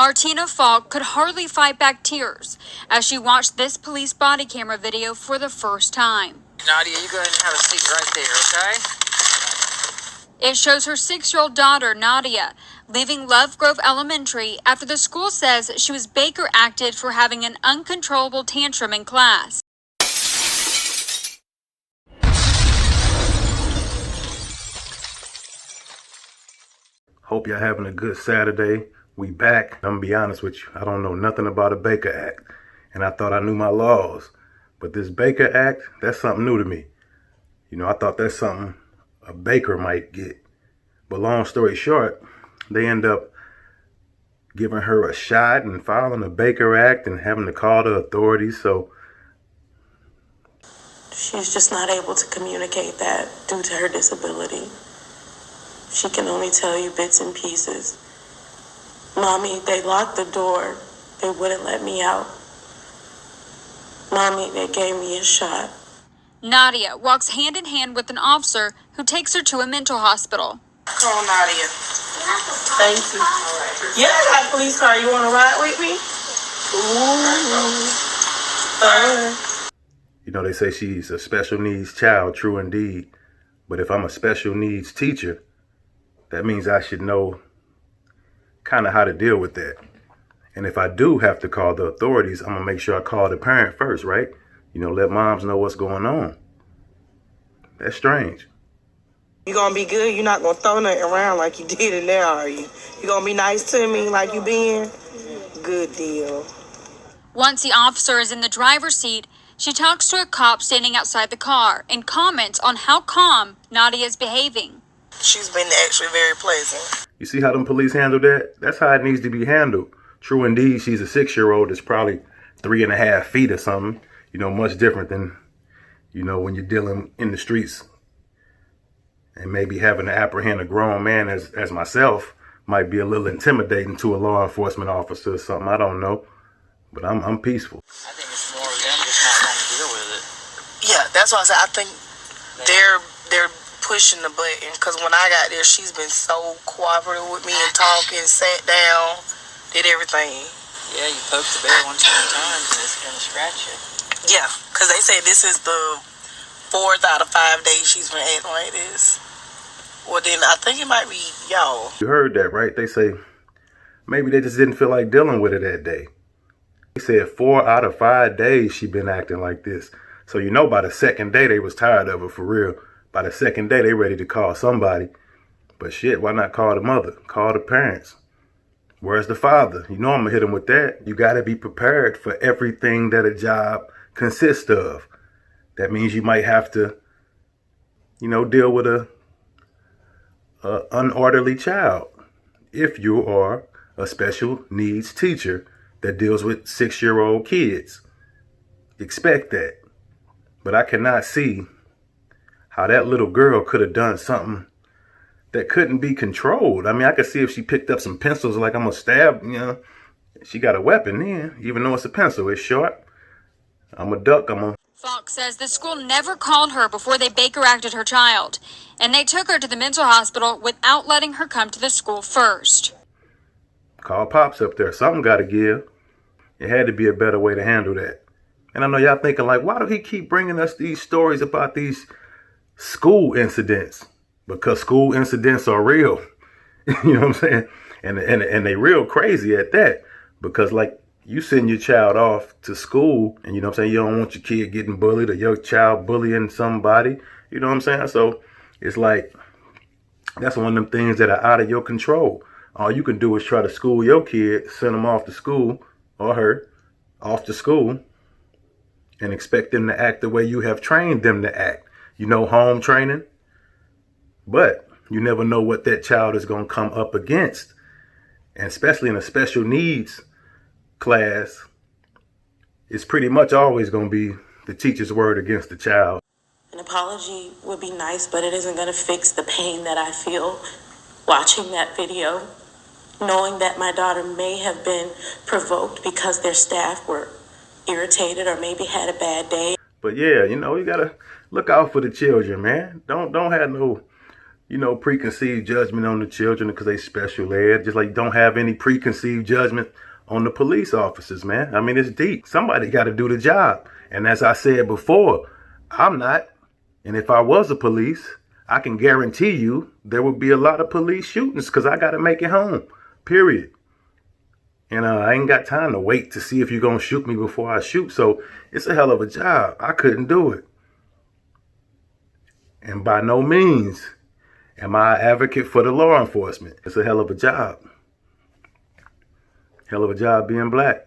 Martina Falk could hardly fight back tears as she watched this police body camera video for the first time. Nadia, you go ahead and have a seat right there, okay? It shows her 6-year-old daughter, Nadia, leaving Love Grove Elementary after the school says she was Baker acted for having an uncontrollable tantrum in class. Hope y'all having a good Saturday. We back. I'm gonna be honest with you. I don't know nothing about a Baker Act, and I thought I knew my laws. But this Baker Act, that's something new to me. You know, I thought that's something a baker might get. But long story short, they end up giving her a shot and filing a Baker Act and having to call the authorities. So she's just not able to communicate that due to her disability. She can only tell you bits and pieces. Mommy, they locked the door. They wouldn't let me out. Mommy, they gave me a shot. Nadia walks hand in hand with an officer who takes her to a mental hospital. Call Nadia. Thank you. Yeah, I got a police car. You want to ride with me? Ooh. You know, they say she's a special needs child, true indeed. But if I'm a special needs teacher, that means I should know kind of how to deal with that. And if I do have to call the authorities, I'm going to make sure I call the parent first, right? You know, let moms know what's going on. That's strange. You going to be good? You're not going to throw nothing around like you did in there, are you? You going to be nice to me like you been? Good deal. Once the officer is in the driver's seat, she talks to a cop standing outside the car and comments on how calm Nadia is behaving. She's been actually very pleasant. You see how them police handle that? That's how it needs to be handled. True indeed, she's a 6-year-old that's probably 3.5 feet or something. You know, much different than, you know, when you're dealing in the streets and maybe having to apprehend a grown man as myself might be a little intimidating to a law enforcement officer or something. I don't know, but I'm peaceful. I think it's more of them just not wanting to deal with it. Yeah, that's why I said I think they're pushing the button, because when I got there, she's been so cooperative with me and talking, sat down, did everything. Yeah, you poked the bell 1 too many times and it's gonna scratch you. Yeah, because they say this is the 4th out of 5 days she's been acting like this. Well, then I think it might be y'all. You heard that, right? They say maybe they just didn't feel like dealing with it that day. They said 4 out of 5 days she been acting like this. So you know by the second day they was tired of her for real. By the second day they ready to call somebody. But shit, why not call the mother? Call the parents. Where's the father? You know I'm gonna hit him with that. You gotta be prepared for everything that a job consists of. That means you might have to, you know, deal with a unorderly child. If you are a special needs teacher that deals with 6-year-old kids, expect that. But I cannot see how that little girl could have done something that couldn't be controlled. I mean, I could see if she picked up some pencils like I'm gonna stab, you know, she got a weapon then, even though it's a pencil, it's sharp. I'm a duck, Fox says the school never called her before they Baker acted her child, and they took her to the mental hospital without letting her come to the school first. Call Pops up there. Something got to give. It had to be a better way to handle that. And I know y'all thinking like, why do he keep bringing us these stories about these school incidents? Because school incidents are real. You know what I'm saying? And they real crazy at that. Because like, you send your child off to school and you know what I'm saying, you don't want your kid getting bullied or your child bullying somebody. You know what I'm saying? So it's like, that's one of them things that are out of your control. All you can do is try to school your kid, send them off to school, or her, off to school, and expect them to act the way you have trained them to act. You know, home training. But you never know what that child is going to come up against. And especially in a special needs class, it's pretty much always going to be the teacher's word against the child. An apology would be nice, but it isn't going to fix the pain that I feel watching that video, knowing that my daughter may have been provoked because their staff were irritated or maybe had a bad day. But yeah, you know, you got to look out for the children, man. Don't have no preconceived judgment on the children because they special ed. Just like don't have any preconceived judgment on the police officers, man. I mean, it's deep. Somebody got to do the job. And as I said before, I'm not. And if I was a police, I can guarantee you there would be a lot of police shootings because I got to make it home, period. And I ain't got time to wait to see if you're going to shoot me before I shoot. So it's a hell of a job. I couldn't do it. And by no means am I an advocate for the law enforcement. It's a hell of a job. Hell of a job being black.